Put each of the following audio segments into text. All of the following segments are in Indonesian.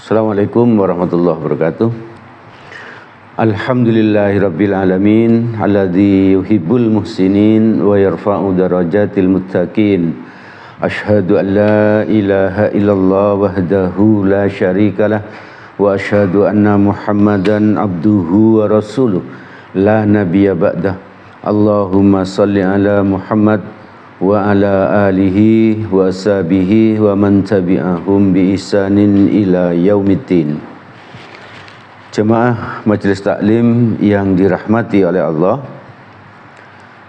Assalamualaikum warahmatullahi wabarakatuh. Alhamdulillahirabbil alamin alladzi yuhibbul muhsinin wa yarfa'u darajatil muttaqin. Asyhadu an la ilaha illallah wahdahu la syarikalah wa asyhadu anna Muhammadan abduhu wa rasuluh la nabiyya ba'dah. Allahumma shalli ala Muhammad wa ala alihi wa ashabihi wa man tabi'ahum bi ihsanin ila yaumiddin. Jemaah Majelis Taklim yang dirahmati oleh Allah,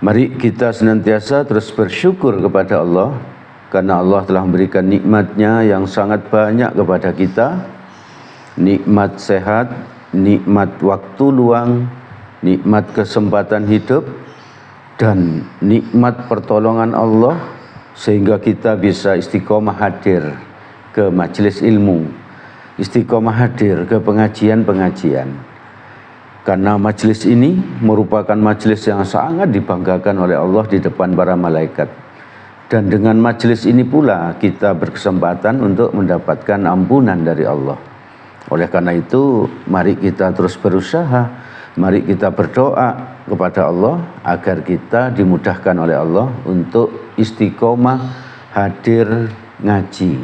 mari kita senantiasa terus bersyukur kepada Allah karena Allah telah memberikan nikmatnya yang sangat banyak kepada kita. Nikmat sehat, nikmat waktu luang, nikmat kesempatan hidup, dan nikmat pertolongan Allah sehingga kita bisa istiqomah hadir ke majelis ilmu, istiqomah hadir ke pengajian-pengajian. Karena majelis ini merupakan majelis yang sangat dibanggakan oleh Allah di depan para malaikat. Dan dengan majelis ini pula kita berkesempatan untuk mendapatkan ampunan dari Allah. Oleh karena itu, mari kita terus berusaha. Mari kita berdoa kepada Allah agar kita dimudahkan oleh Allah untuk istiqomah hadir ngaji,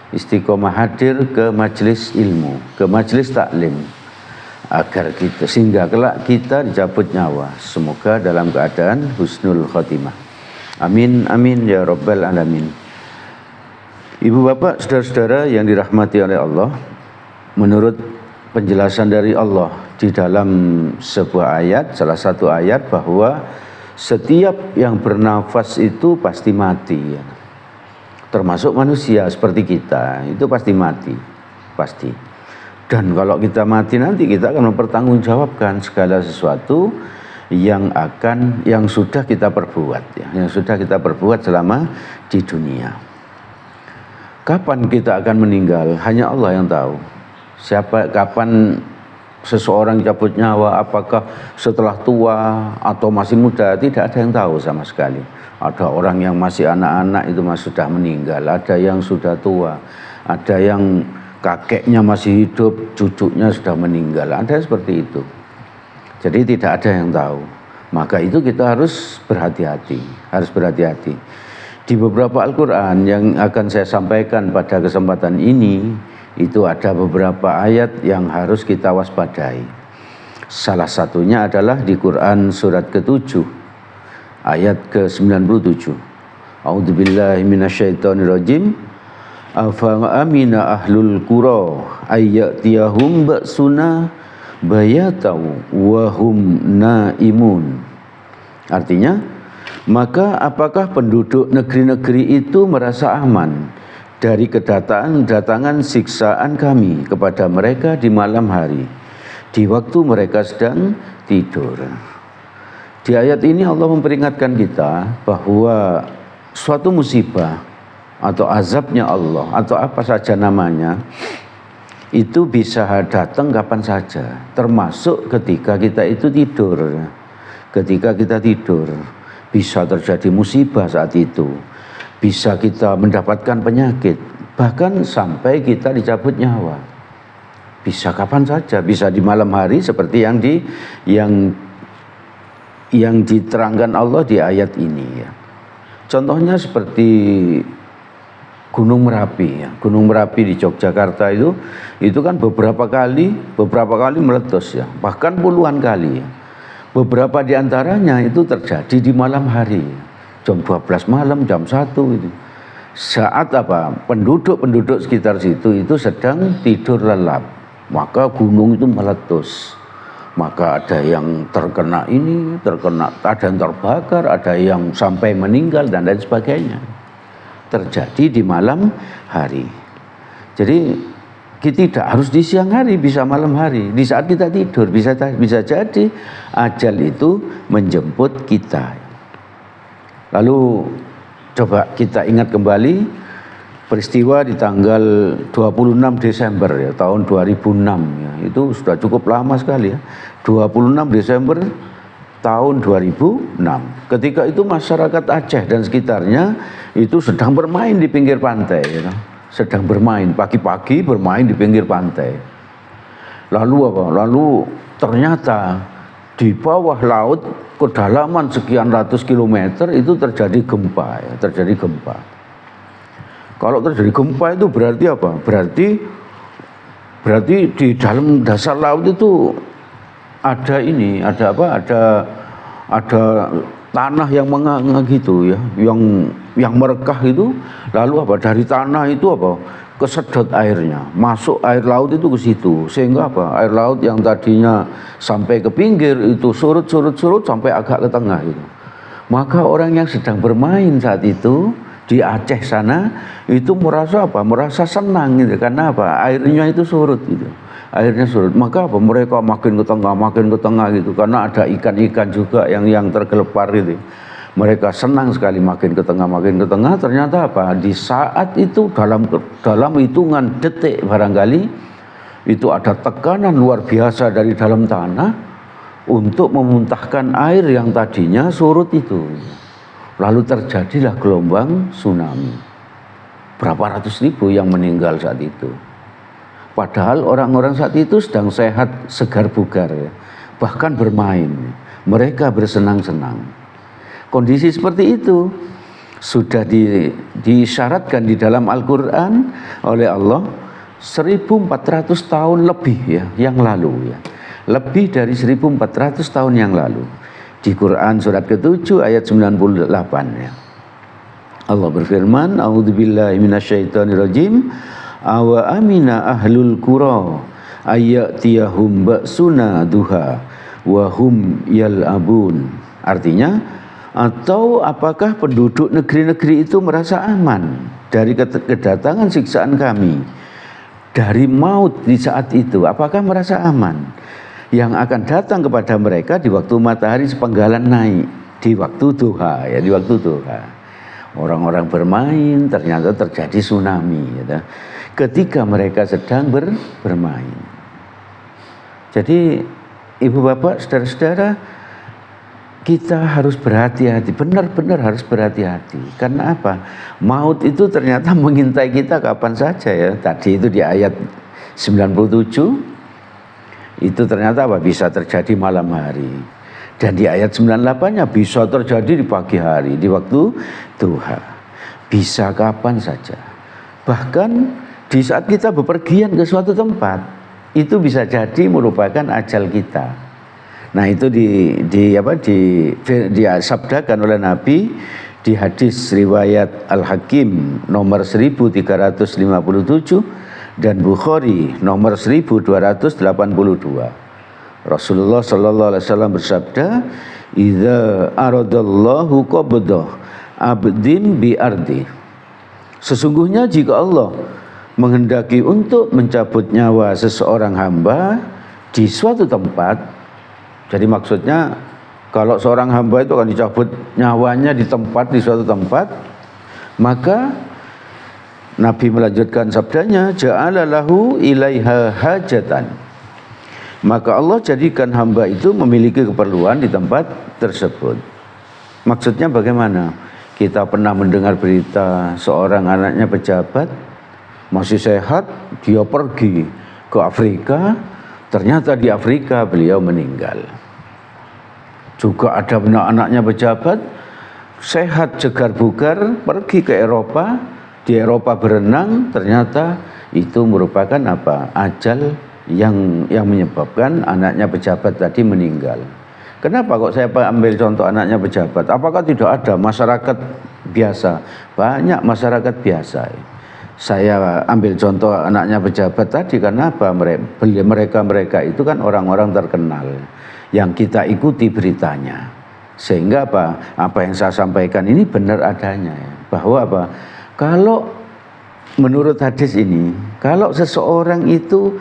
istiqomah hadir ke majelis ilmu, ke majelis taklim, agar kita sehingga kelak kita dicabut nyawa. Semoga dalam keadaan husnul khotimah. Amin amin ya rabbal alamin. Ibu bapak saudara-saudara yang dirahmati oleh Allah, menurut penjelasan dari Allah di dalam sebuah ayat, salah satu ayat, bahwa setiap yang bernafas itu pasti mati, termasuk manusia seperti kita, itu pasti mati, pasti. Dan kalau kita mati nanti kita akan mempertanggungjawabkan segala sesuatu yang sudah kita perbuat, yang sudah kita perbuat selama di dunia. Kapan kita akan meninggal? Hanya Allah yang tahu. Kapan seseorang cabut nyawa, apakah setelah tua atau masih muda, tidak ada yang tahu sama sekali. Ada orang yang masih anak-anak itu masih sudah meninggal, ada yang sudah tua, ada yang kakeknya masih hidup, cucunya sudah meninggal, ada seperti itu. Jadi tidak ada yang tahu. Maka itu kita harus berhati-hati, harus berhati-hati. Di beberapa Al-Quran yang akan saya sampaikan pada kesempatan ini, itu ada beberapa ayat yang harus kita waspadai. Salah satunya adalah di Quran surat ke-7 ayat ke-97. A'udzubillahi minasyaitonirrajim. Afa amina ahlul qura ayyatiyahum ba'suna bayatau wa hum naimun. Artinya, maka apakah penduduk negeri-negeri itu merasa aman dari kedatangan siksaan kami kepada mereka di malam hari, di waktu mereka sedang tidur. Di ayat ini Allah memperingatkan kita bahwa suatu musibah atau azabnya Allah atau apa saja namanya itu bisa datang kapan saja, termasuk ketika kita itu tidur. Ketika kita tidur bisa terjadi musibah saat itu. Bisa kita mendapatkan penyakit, bahkan sampai kita dicabut nyawa. Bisa kapan saja, bisa di malam hari seperti yang diterangkan Allah di ayat ini, ya. Contohnya seperti Gunung Merapi, ya. Gunung Merapi di Yogyakarta itu kan beberapa kali meletus, ya. Bahkan puluhan kali, ya. Beberapa di antaranya itu terjadi di malam hari. Jam 12 malam, jam 1 itu. Saat penduduk sekitar situ itu sedang tidur lelap, maka gunung itu meletus. Maka ada yang terkena ada yang terbakar, ada yang sampai meninggal dan lain sebagainya. Terjadi di malam hari. Jadi kita tidak harus di siang hari, bisa malam hari. Di saat kita tidur bisa jadi ajal itu menjemput kita. Lalu coba kita ingat kembali peristiwa di tanggal 26 Desember ya, tahun 2006 ya. Itu sudah cukup lama sekali ya. 26 Desember tahun 2006. Ketika itu masyarakat Aceh dan sekitarnya itu sedang bermain di pinggir pantai ya. sedang bermain, pagi-pagi bermain di pinggir pantai. Lalu apa? Lalu ternyata di bawah laut kedalaman sekian ratus kilometer itu terjadi gempa, ya, terjadi gempa. Kalau terjadi gempa itu berarti apa? Berarti di dalam dasar laut itu ada ini, ada apa? Ada tanah yang menganga gitu ya, yang merekah itu. Lalu apa? Dari tanah itu apa? Kesedot airnya, masuk air laut itu ke situ, sehingga apa? Air laut yang tadinya sampai ke pinggir itu surut sampai agak ke tengah itu. Maka orang yang sedang bermain saat itu di Aceh sana itu merasa apa? Merasa senang gitu. Karena apa? Airnya itu surut gitu. Airnya surut. Maka apa? Mereka makin ke tengah gitu. Karena ada ikan-ikan juga yang tergelepar gitu. Mereka senang sekali makin ke tengah. Ternyata apa? Di saat itu dalam hitungan detik barangkali itu ada tekanan luar biasa dari dalam tanah untuk memuntahkan air yang tadinya surut itu. Lalu terjadilah gelombang tsunami. Berapa ratus ribu yang meninggal saat itu. Padahal orang-orang saat itu sedang sehat, segar bugar ya. Bahkan bermain. Mereka bersenang-senang. Kondisi seperti itu sudah disyaratkan di dalam Al-Quran oleh Allah 1400 tahun lebih ya yang lalu ya. Lebih dari 1400 tahun yang lalu. Di Quran surat ke-7 ayat 98 ya. Allah berfirman, A'udzubillahi minasyaitonirrajim. Awa amina ahlul qura ayyatiyahum ba'suna duha wa hum yal'abun. Artinya, atau apakah penduduk negeri-negeri itu merasa aman dari kedatangan siksaan kami, dari maut di saat itu? Apakah merasa aman yang akan datang kepada mereka di waktu matahari sepenggalan naik, di waktu duha ya, di waktu duha. Orang-orang bermain, ternyata terjadi tsunami gitu, ketika mereka sedang bermain. Jadi ibu bapak, saudara-saudara, kita harus berhati-hati, benar-benar harus berhati-hati. Karena apa? Maut itu ternyata mengintai kita kapan saja ya. Tadi itu di ayat 97, itu ternyata apa? Bisa terjadi malam hari. Dan di ayat 98-nya bisa terjadi di pagi hari, di waktu duha. Bisa kapan saja. Bahkan di saat kita bepergian ke suatu tempat, itu bisa jadi merupakan ajal kita. Nah itu disabdakan oleh Nabi di hadis riwayat Al-Hakim nomor 1357 dan Bukhari nomor 1282. Rasulullah sallallahu alaihi wasallam bersabda, "Idza aradallahu qabdah abdin bi ardi." Sesungguhnya jika Allah menghendaki untuk mencabut nyawa seseorang hamba di suatu tempat, jadi maksudnya kalau seorang hamba itu akan dicabut nyawanya di suatu tempat, maka Nabi melanjutkan sabdanya, ja'ala lahu ilaiha hajatan. Maka Allah jadikan hamba itu memiliki keperluan di tempat tersebut. Maksudnya bagaimana? Kita pernah mendengar berita seorang anaknya pejabat masih sehat, dia pergi ke Afrika. Ternyata di Afrika beliau meninggal. Juga ada anaknya pejabat, sehat, segar bugar, pergi ke Eropa. Di Eropa berenang, ternyata itu merupakan apa? Ajal yang menyebabkan anaknya pejabat tadi meninggal. Kenapa kok saya ambil contoh anaknya pejabat? Apakah tidak ada masyarakat biasa? Banyak masyarakat biasa. Saya ambil contoh anaknya pejabat tadi karena apa? Mereka itu kan orang-orang terkenal yang kita ikuti beritanya. Sehingga apa yang saya sampaikan ini benar adanya ya. Bahwa apa? Kalau menurut hadis ini, kalau seseorang itu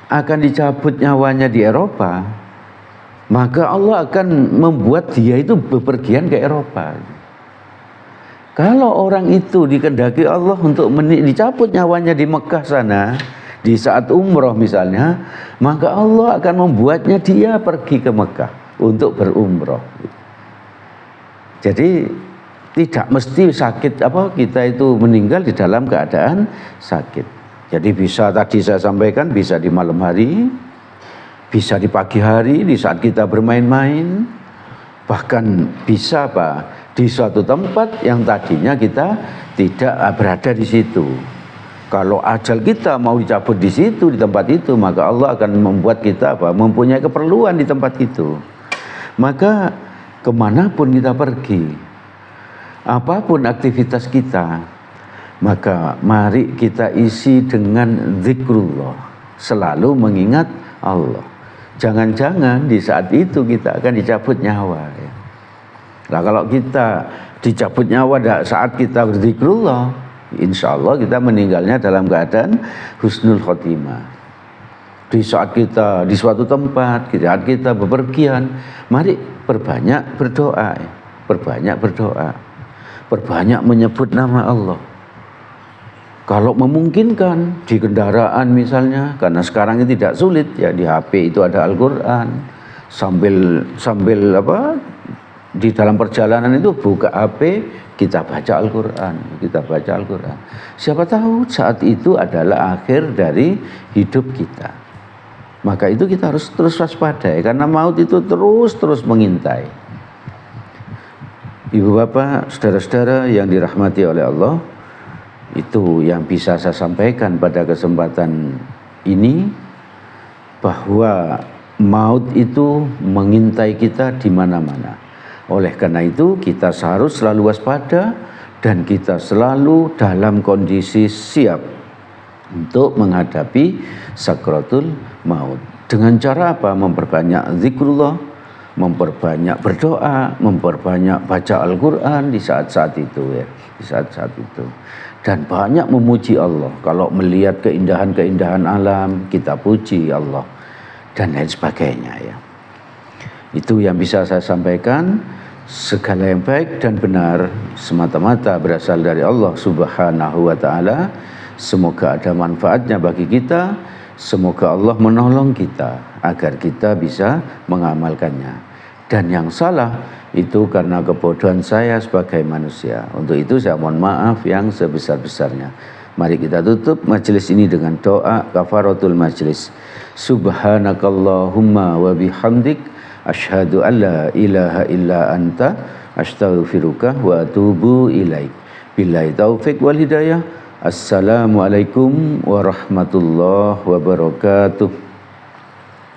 akan dicabut nyawanya di Eropa, maka Allah akan membuat dia itu bepergian ke Eropa. Kalau orang itu dikehendaki Allah untuk dicabut nyawanya di Mekah sana, di saat umroh misalnya, maka Allah akan membuatnya dia pergi ke Mekah untuk berumroh. Jadi Tidak mesti sakit kita itu meninggal di dalam keadaan sakit. Jadi bisa tadi saya sampaikan bisa di malam hari, bisa di pagi hari di saat kita bermain-main, bahkan bisa di suatu tempat yang tadinya kita tidak berada di situ. Kalau ajal kita mau dicabut di situ, di tempat itu, maka Allah akan membuat kita mempunyai keperluan di tempat itu. Maka kemanapun kita pergi, apapun aktivitas kita, maka mari kita isi dengan zikrullah, selalu mengingat Allah. Jangan-jangan di saat itu kita akan dicabut nyawa. Nah kalau kita dicabut nyawa saat kita berzikrullah, insya Allah kita meninggalnya dalam keadaan husnul khotimah. Di saat kita di suatu tempat, di saat kita bepergian, mari perbanyak berdoa, perbanyak menyebut nama Allah. Kalau memungkinkan di kendaraan misalnya, karena sekarang ini tidak sulit ya, di HP itu ada Al-Quran, sambil di dalam perjalanan itu buka HP, kita baca Al-Quran, Siapa tahu saat itu adalah akhir dari hidup kita. Maka itu kita harus terus waspadai, karena maut itu terus mengintai. Ibu bapak, saudara-saudara yang dirahmati oleh Allah, itu yang bisa saya sampaikan pada kesempatan ini, bahwa maut itu mengintai kita di mana-mana. Oleh karena itu kita harus selalu waspada dan kita selalu dalam kondisi siap untuk menghadapi sakratul maut. Dengan cara apa? Memperbanyak zikrullah, memperbanyak berdoa, memperbanyak baca Al-Quran di saat-saat itu ya, di saat-saat itu. Dan banyak memuji Allah. Kalau melihat keindahan-keindahan alam, kita puji Allah dan lain sebagainya ya. Itu yang bisa saya sampaikan. Segala yang baik dan benar semata-mata berasal dari Allah Subhanahu wa ta'ala. Semoga ada manfaatnya bagi kita. Semoga Allah menolong kita agar kita bisa mengamalkannya. Dan yang salah itu karena kebodohan saya sebagai manusia. Untuk itu saya mohon maaf yang sebesar-besarnya. Mari kita tutup majelis ini dengan doa kafaratul majelis. Subhanakallahumma wa bihamdik, asyhadu an la ilaha illa anta, astaghfiruka wa atubu ilaik. Billahi taufik wal hidayah. Assalamualaikum warahmatullahi wabarakatuh.